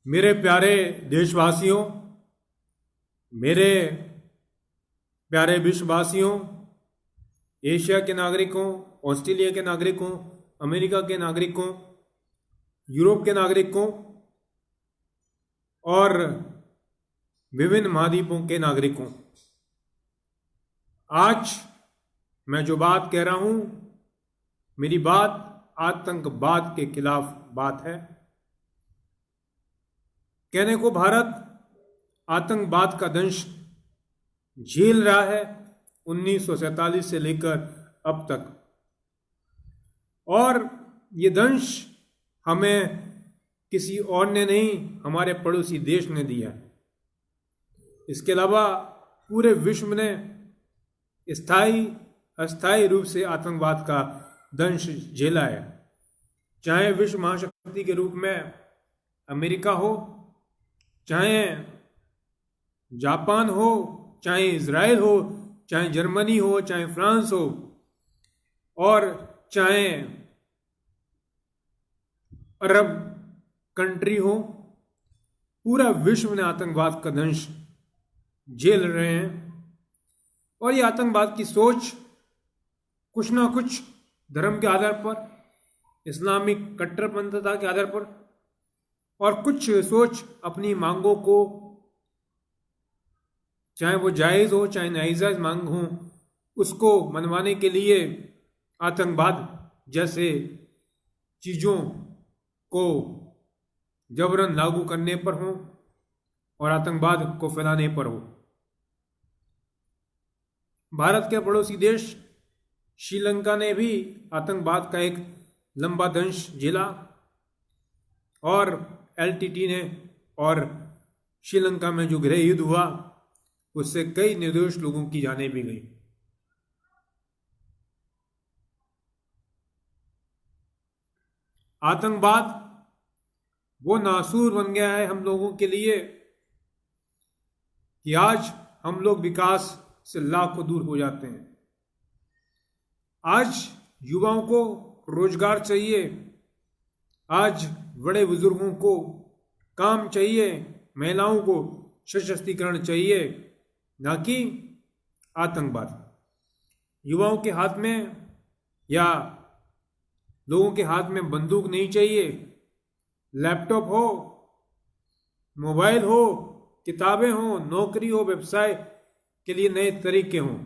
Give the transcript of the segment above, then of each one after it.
मेरे प्यारे देशवासियों, मेरे प्यारे विश्ववासियों, एशिया के नागरिकों, ऑस्ट्रेलिया के नागरिकों, अमेरिका के नागरिकों, यूरोप के नागरिकों और विभिन्न महाद्वीपों के नागरिकों, आज मैं जो बात कह रहा हूं, मेरी बात आतंकवाद के खिलाफ बात है। कहने को भारत आतंकवाद का दंश झेल रहा है 1947 से लेकर अब तक, और ये दंश हमें किसी और ने नहीं, हमारे पड़ोसी देश ने दिया। इसके अलावा पूरे विश्व ने स्थायी अस्थायी रूप से आतंकवाद का दंश झेला है, चाहे विश्व महाशक्ति के रूप में अमेरिका हो, चाहे जापान हो, चाहे इजराइल हो, चाहे जर्मनी हो, चाहे फ्रांस हो, और चाहे अरब कंट्री हो। पूरा विश्व ने आतंकवाद का दंश झेल रहे हैं, और ये आतंकवाद की सोच कुछ ना कुछ धर्म के आधार पर, इस्लामिक कट्टरपंथता के आधार पर, और कुछ सोच अपनी मांगों को, चाहे वो जायज़ हो चाहे नाजायज़ मांग हो, उसको मनवाने के लिए आतंकवाद जैसे चीज़ों को जबरन लागू करने पर हो और आतंकवाद को फैलाने पर हो। भारत के पड़ोसी देश श्रीलंका ने भी आतंकवाद का एक लंबा दंश झेला, और एलटीटी ने और श्रीलंका में जो गृह युद्ध हुआ उससे कई निर्दोष लोगों की जानें भी गई। आतंकवाद वो नासूर बन गया है हम लोगों के लिए कि आज हम लोग विकास से लाखों दूर हो जाते हैं। आज युवाओं को रोजगार चाहिए, आज बड़े बुजुर्गों को काम चाहिए, महिलाओं को सशक्तिकरण चाहिए, ना कि आतंकवाद। युवाओं के हाथ में या लोगों के हाथ में बंदूक नहीं चाहिए, लैपटॉप हो, मोबाइल हो, किताबें हो, नौकरी हो, व्यवसाय के लिए नए तरीके हों,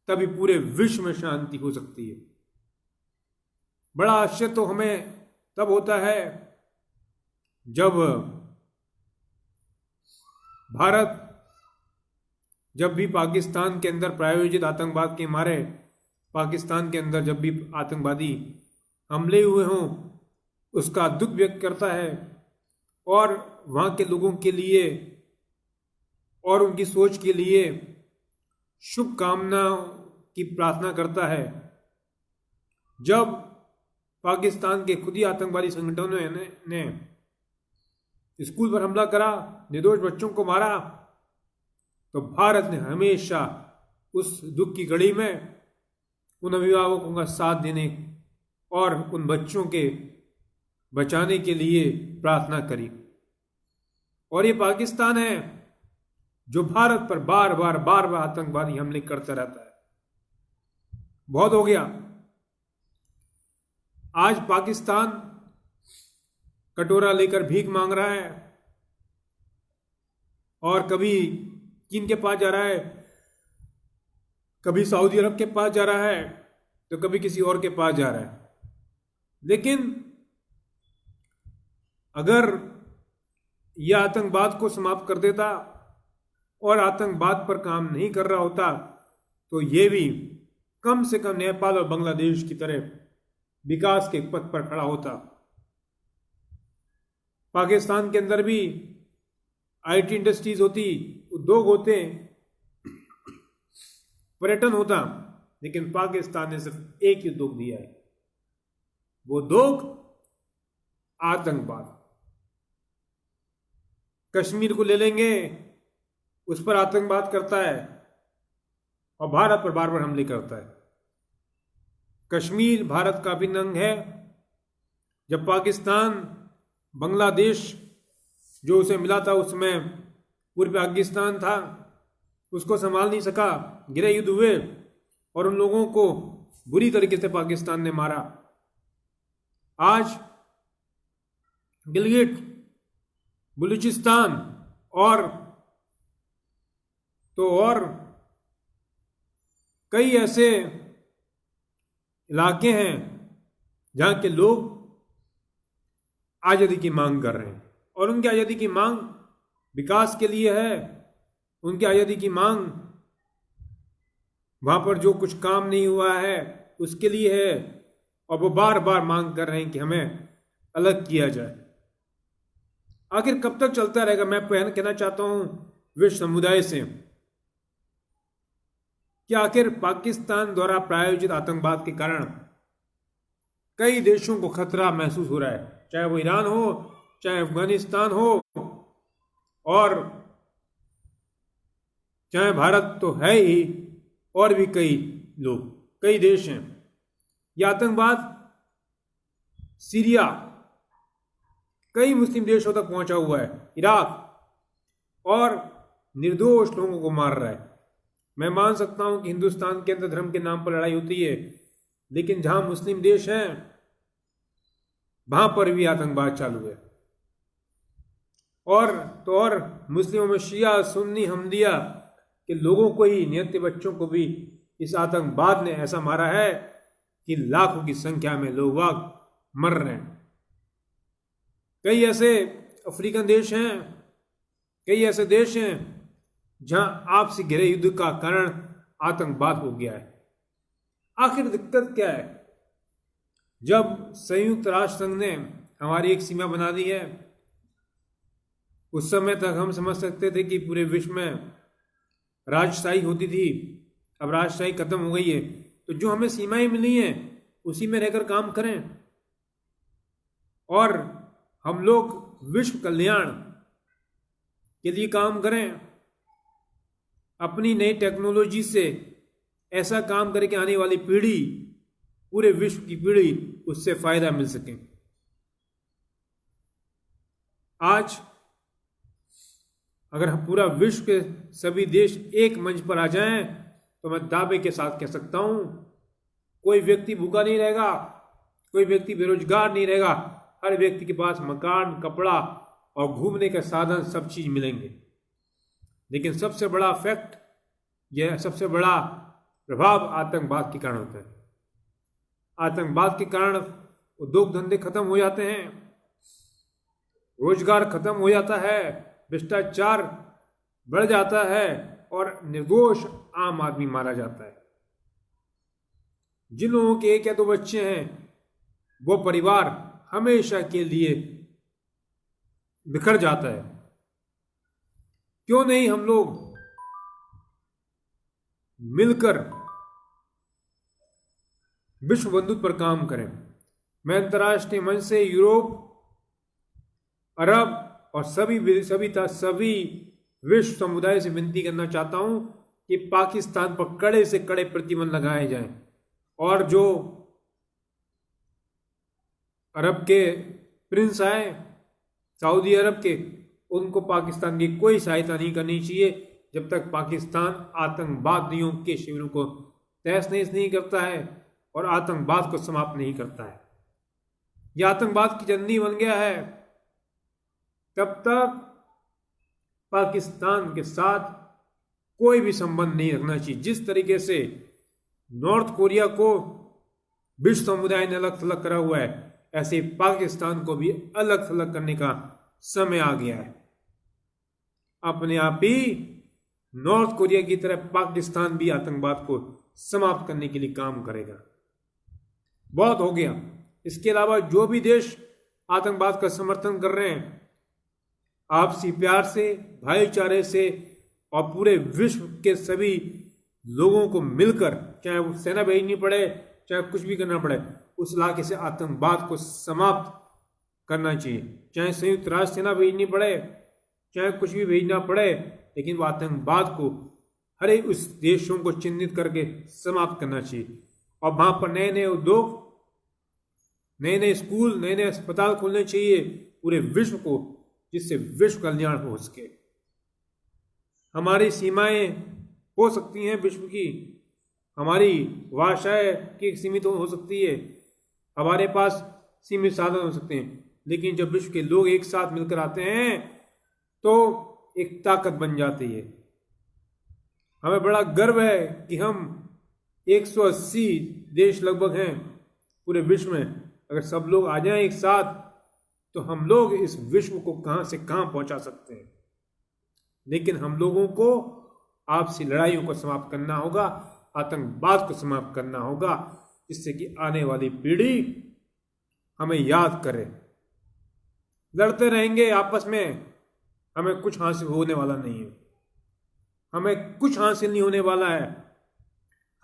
तभी पूरे विश्व में शांति हो सकती है। बड़ा आश्चर्य तो हमें तब होता है जब भारत जब भी पाकिस्तान के अंदर प्रायोजित आतंकवाद के मारे पाकिस्तान के अंदर जब भी आतंकवादी हमले हुए हों, उसका दुख व्यक्त करता है और वहाँ के लोगों के लिए और उनकी सोच के लिए शुभकामनाओं की प्रार्थना करता है। जब पाकिस्तान के खुद ही आतंकवादी संगठनों ने स्कूल पर हमला करा, निर्दोष बच्चों को मारा, तो भारत ने हमेशा उस दुख की घड़ी में उन अभिभावकों का साथ देने और उन बच्चों के बचाने के लिए प्रार्थना करी। और ये पाकिस्तान है जो भारत पर बार बार आतंकवादी हमले करता रहता है। बहुत हो गया। आज पाकिस्तान कटोरा लेकर भीख मांग रहा है, और कभी चीन के पास जा रहा है, कभी सऊदी अरब के पास जा रहा है, तो कभी किसी और के पास जा रहा है। लेकिन अगर यह आतंकवाद को समाप्त कर देता और आतंकवाद पर काम नहीं कर रहा होता, तो ये भी कम से कम नेपाल और बांग्लादेश की तरह विकास के पथ पर खड़ा होता। पाकिस्तान के अंदर भी आईटी इंडस्ट्रीज होती, उद्योग होते, पर्यटन होता, लेकिन पाकिस्तान ने सिर्फ एक ही उद्योग दिया है, वो उद्योग आतंकवाद। कश्मीर को ले लेंगे, उस पर आतंकवाद करता है और भारत पर बार बार हमले करता है। कश्मीर भारत का अभिन्न अंग है। जब पाकिस्तान बांग्लादेश जो उसे मिला था उसमें पूर्व पाकिस्तान था, उसको संभाल नहीं सका, गृह युद्ध हुए और उन लोगों को बुरी तरीके से पाकिस्तान ने मारा। आज गिलगिट बलूचिस्तान और कई ऐसे इलाके हैं जहां के लोग आज़ादी की मांग कर रहे हैं और उनकी आज़ादी की मांग विकास के लिए है। उनकी आज़ादी की मांग वहां पर जो कुछ काम नहीं हुआ है उसके लिए है और वो बार बार मांग कर रहे हैं कि हमें अलग किया जाए। आखिर कब तक चलता रहेगा? मैं कहना चाहता हूं विश्व समुदाय से कि आखिर पाकिस्तान द्वारा प्रायोजित आतंकवाद के कारण कई देशों को खतरा महसूस हो रहा है, चाहे वो ईरान हो, चाहे अफगानिस्तान हो और चाहे भारत तो है ही, और भी कई लोग, कई देश हैं। यह आतंकवाद सीरिया, कई मुस्लिम देशों तक पहुंचा हुआ है, इराक, और निर्दोष लोगों को मार रहा है। मैं मान सकता हूं कि हिंदुस्तान के अंदर धर्म के नाम पर लड़ाई होती है, लेकिन जहां मुस्लिम देश हैं वहां पर भी आतंकवाद चालू है। और मुस्लिमों में शिया, सुन्नी, हमदिया के लोगों को ही, निहत्थे बच्चों को भी इस आतंकवाद ने ऐसा मारा है कि लाखों की संख्या में लोग मर रहे हैं। कई ऐसे अफ्रीकन देश हैं, कई ऐसे देश हैं जहां आपसी गृह युद्ध का कारण आतंकवाद हो गया है। आखिर दिक्कत क्या है? जब संयुक्त राष्ट्र संघ ने हमारी एक सीमा बना दी है, उस समय तक हम समझ सकते थे कि पूरे विश्व में राजशाही होती थी। अब राजशाही खत्म हो गई है, तो जो हमें सीमाएं मिली हैं उसी में रहकर काम करें और हम लोग विश्व कल्याण के लिए काम करें। अपनी नई टेक्नोलॉजी से ऐसा काम करें कि आने वाली पीढ़ी, पूरे विश्व की पीढ़ी, उससे फायदा मिल सके। आज अगर पूरा विश्व के सभी देश एक मंच पर आ जाएं तो मैं दावे के साथ कह सकता हूं कोई व्यक्ति भूखा नहीं रहेगा, कोई व्यक्ति बेरोजगार नहीं रहेगा। हर व्यक्ति के पास मकान, कपड़ा और घूमने के साधन, सब चीज मिलेंगे। लेकिन सबसे बड़ा फैक्ट, यह सबसे बड़ा प्रभाव आतंकवाद के कारण होता है। आतंकवाद के कारण उद्योग धंधे खत्म हो जाते हैं, रोजगार खत्म हो जाता है, भ्रष्टाचार बढ़ जाता है और निर्दोष आम आदमी मारा जाता है। जिन लोगों के 1 या 2 बच्चे हैं वो परिवार हमेशा के लिए बिखर जाता है। क्यों नहीं हम लोग मिलकर विश्व बंधुत्व पर काम करें? मैं अंतर्राष्ट्रीय मंच से यूरोप, अरब और सभी विश्व समुदाय से विनती करना चाहता हूं कि पाकिस्तान पर कड़े से कड़े प्रतिबंध लगाए जाएं और जो अरब के प्रिंस आए, सऊदी अरब के, उनको पाकिस्तान की कोई सहायता नहीं करनी चाहिए जब तक पाकिस्तान आतंकवादियों के शिविरों को तहस नहस नहीं करता है और आतंकवाद को समाप्त नहीं करता है। यह आतंकवाद की जंदी बन गया है। तब तक पाकिस्तान के साथ कोई भी संबंध नहीं रखना चाहिए। जिस तरीके से नॉर्थ कोरिया को विश्व समुदाय ने अलग थलग करा हुआ है, ऐसे पाकिस्तान को भी अलग थलग करने का समय आ गया है। अपने आप ही नॉर्थ कोरिया की तरह पाकिस्तान भी आतंकवाद को समाप्त करने के लिए काम करेगा। बहुत हो गया। इसके अलावा जो भी देश आतंकवाद का समर्थन कर रहे हैं, आपसी प्यार से, भाईचारे से और पूरे विश्व के सभी लोगों को मिलकर, चाहे वो सेना भेजनी पड़े, चाहे कुछ भी करना पड़े, उस इलाके से आतंकवाद को समाप्त करना चाहिए। चाहे संयुक्त राष्ट्र सेना भेजनी पड़े, चाहे कुछ भी भेजना पड़े, लेकिन वो आतंकवाद को हर एक उस देशों को चिन्हित करके समाप्त करना चाहिए। और वहां पर नए नए उद्योग, नए नए स्कूल, नए नए अस्पताल खोलने चाहिए पूरे विश्व को, जिससे विश्व कल्याण हो सके। हमारी सीमाएं हो सकती हैं विश्व की, हमारी भाषाएं की सीमित हो सकती है, हमारे पास सीमित साधन हो सकते हैं, लेकिन जब विश्व के लोग एक साथ मिलकर आते हैं तो एक ताकत बन जाती है। हमें बड़ा गर्व है कि हम 180 देश लगभग हैं पूरे विश्व में। अगर सब लोग आ जाएं एक साथ तो हम लोग इस विश्व को कहां से कहां पहुंचा सकते हैं। लेकिन हम लोगों को आपसी लड़ाइयों को समाप्त करना होगा, आतंकवाद को समाप्त करना होगा, जिससे कि आने वाली पीढ़ी हमें याद करे। लड़ते रहेंगे आपस में, हमें कुछ हासिल होने वाला नहीं है, हमें कुछ हासिल नहीं होने वाला है।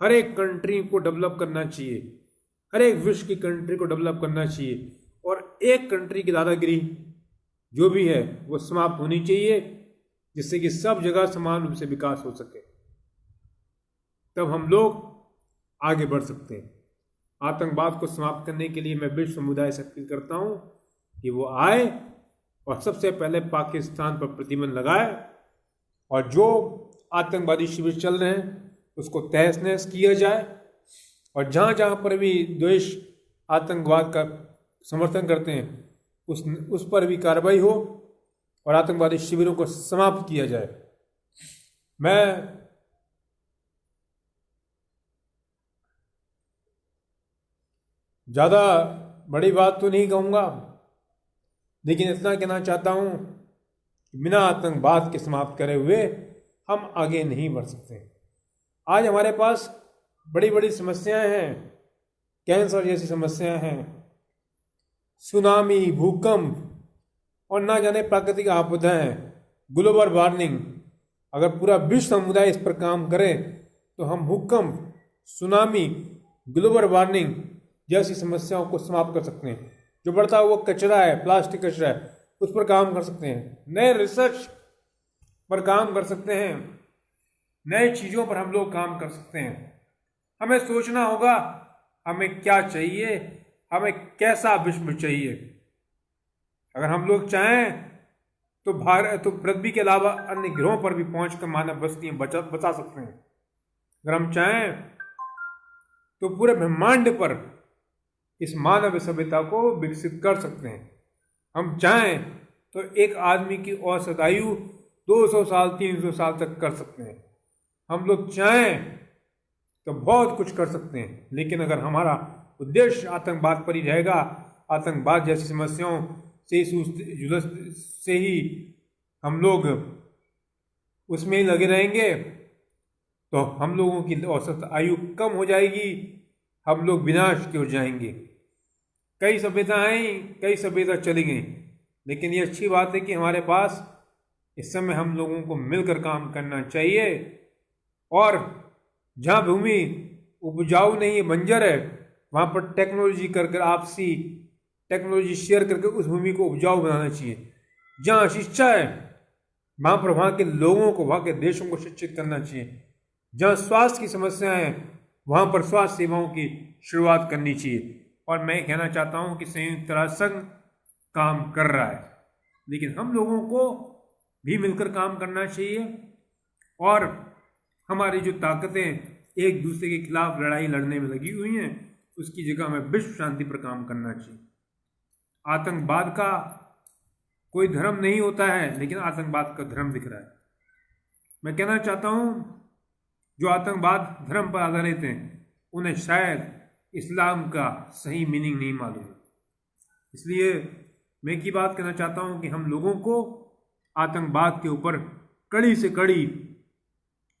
हर एक कंट्री को डेवलप करना चाहिए, हर एक विश्व की कंट्री को डेवलप करना चाहिए, और एक कंट्री की दादागिरी जो भी है वो समाप्त होनी चाहिए, जिससे कि सब जगह समान रूप से विकास हो सके। तब हम लोग आगे बढ़ सकते हैं। आतंकवाद को समाप्त करने के लिए मैं विश्व समुदाय से अपील करता हूं कि वो आए और सबसे पहले पाकिस्तान पर प्रतिबंध लगाए, और जो आतंकवादी शिविर चल रहे हैं उसको तहस नहस किया जाए, और जहां जहां पर भी देश आतंकवाद का समर्थन करते हैं उस पर भी कार्रवाई हो और आतंकवादी शिविरों को समाप्त किया जाए। मैं ज़्यादा बड़ी बात तो नहीं कहूँगा, लेकिन इतना कहना चाहता हूँ कि बिना आतंकवाद के समाप्त करे हुए हम आगे नहीं बढ़ सकते। आज हमारे पास बड़ी बड़ी समस्याएं हैं, कैंसर जैसी समस्याएं हैं, सुनामी, भूकंप और ना जाने प्राकृतिक आपदाएं, ग्लोबल वार्मिंग। अगर पूरा विश्व समुदाय इस पर काम करे तो हम भूकंप, सुनामी, ग्लोबल वार्मिंग जैसी समस्याओं को समाप्त कर सकते हैं। जो बढ़ता हुआ कचरा है, प्लास्टिक कचरा है, उस पर काम कर सकते हैं, नए रिसर्च पर काम कर सकते हैं, नए चीज़ों पर हम लोग काम कर सकते हैं। हमें सोचना होगा हमें क्या चाहिए, हमें कैसा विश्व चाहिए। अगर हम लोग चाहें तो पृथ्वी के अलावा अन्य ग्रहों पर भी पहुंचकर मानव बस्तियां बचा सकते हैं। अगर हम चाहें तो पूरे ब्रह्मांड पर इस मानव सभ्यता को विकसित कर सकते हैं। हम चाहें तो एक आदमी की औसत आयु 200 साल 300 साल तक कर सकते हैं। हम लोग चाहें तो बहुत कुछ कर सकते हैं, लेकिन अगर हमारा उद्देश्य आतंकवाद पर ही रहेगा, आतंकवाद जैसी समस्याओं से ही हम लोग उसमें ही लगे रहेंगे, तो हम लोगों की औसत आयु कम हो जाएगी, हम लोग विनाश की ओर जाएंगे। कई सभ्यता आई, कई सभ्यता चली गई, लेकिन ये अच्छी बात है कि हमारे पास इस समय हम लोगों को मिलकर काम करना चाहिए, और जहाँ भूमि उपजाऊ नहीं है, बंजर है, वहाँ पर टेक्नोलॉजी कर आपसी टेक्नोलॉजी शेयर करके उस भूमि को उपजाऊ बनाना चाहिए। जहाँ शिक्षा है वहाँ पर वहाँ के लोगों को, वहाँ के देशों को शिक्षित करना चाहिए। जहाँ स्वास्थ्य की समस्या है वहाँ पर स्वास्थ्य सेवाओं की शुरुआत करनी चाहिए। और मैं कहना चाहता हूँ कि संयुक्त राष्ट्र संघ काम कर रहा है, लेकिन हम लोगों को भी मिलकर काम करना चाहिए, और हमारी जो ताकतें एक दूसरे के खिलाफ लड़ाई लड़ने में लगी हुई हैं उसकी जगह हमें विश्व शांति पर काम करना चाहिए। आतंकवाद का कोई धर्म नहीं होता है, लेकिन आतंकवाद का धर्म दिख रहा है। मैं कहना चाहता हूँ जो आतंकवाद धर्म पर आधारित हैं उन्हें शायद इस्लाम का सही मीनिंग नहीं मालूम। इसलिए मैं एक ही बात कहना चाहता हूँ कि हम लोगों को आतंकवाद के ऊपर कड़ी से कड़ी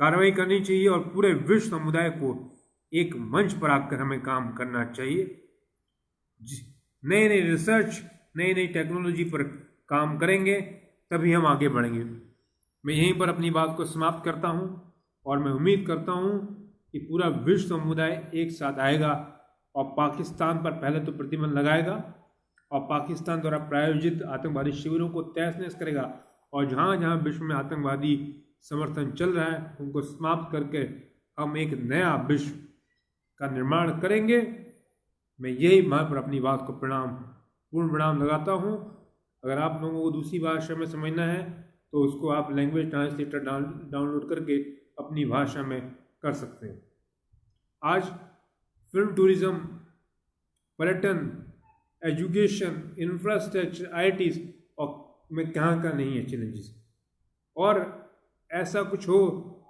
कार्रवाई करनी चाहिए, और पूरे विश्व समुदाय को एक मंच पर आकर हमें काम करना चाहिए। नई नई रिसर्च, नई नई टेक्नोलॉजी पर काम करेंगे तभी हम आगे बढ़ेंगे। मैं यहीं पर अपनी बात को समाप्त करता हूं, और मैं उम्मीद करता हूं कि पूरा विश्व समुदाय एक साथ आएगा और पाकिस्तान पर पहले तो प्रतिबंध लगाएगा, और पाकिस्तान द्वारा प्रायोजित आतंकवादी शिविरों को तहस नहस करेगा, और जहाँ जहाँ विश्व में आतंकवादी समर्थन चल रहा है उनको समाप्त करके हम एक नया विश्व का निर्माण करेंगे। मैं यही वहाँ पर अपनी बात को पूर्ण विराम लगाता हूँ। अगर आप लोगों को दूसरी भाषा में समझना है तो उसको आप लैंग्वेज ट्रांसलेटर डाउनलोड करके अपनी भाषा में कर सकते हैं। आज फिल्म टूरिज्म, पर्यटन, एजुकेशन, इंफ्रास्ट्रक्चर, IITs और में कहाँ का नहीं है चैलेंजेस। और ऐसा कुछ हो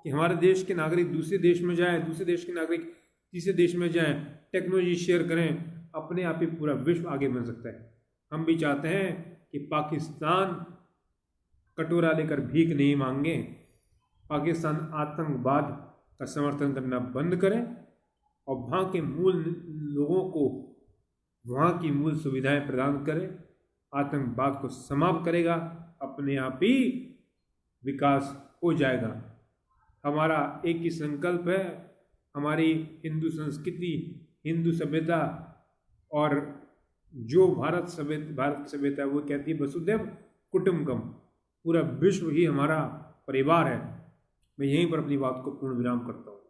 कि हमारे देश के नागरिक दूसरे देश में जाएं, दूसरे देश के नागरिक तीसरे देश में जाएं, टेक्नोलॉजी शेयर करें, अपने आप ही पूरा विश्व आगे बढ़ सकता है। हम भी चाहते हैं कि पाकिस्तान कटोरा लेकर भीख नहीं मांगे, पाकिस्तान आतंकवाद का समर्थन करना बंद करें और वहाँ के मूल लोगों को वहाँ की मूल सुविधाएं प्रदान करें। आतंकवाद को समाप्त करेगा, अपने आप ही विकास हो जाएगा। हमारा एक ही संकल्प है, हमारी हिंदू संस्कृति, हिंदू सभ्यता और जो भारत सभ्यता वो कहती है वसुधैव कुटुंबकम, पूरा विश्व ही हमारा परिवार है। मैं यहीं पर अपनी बात को पूर्ण विराम करता हूँ।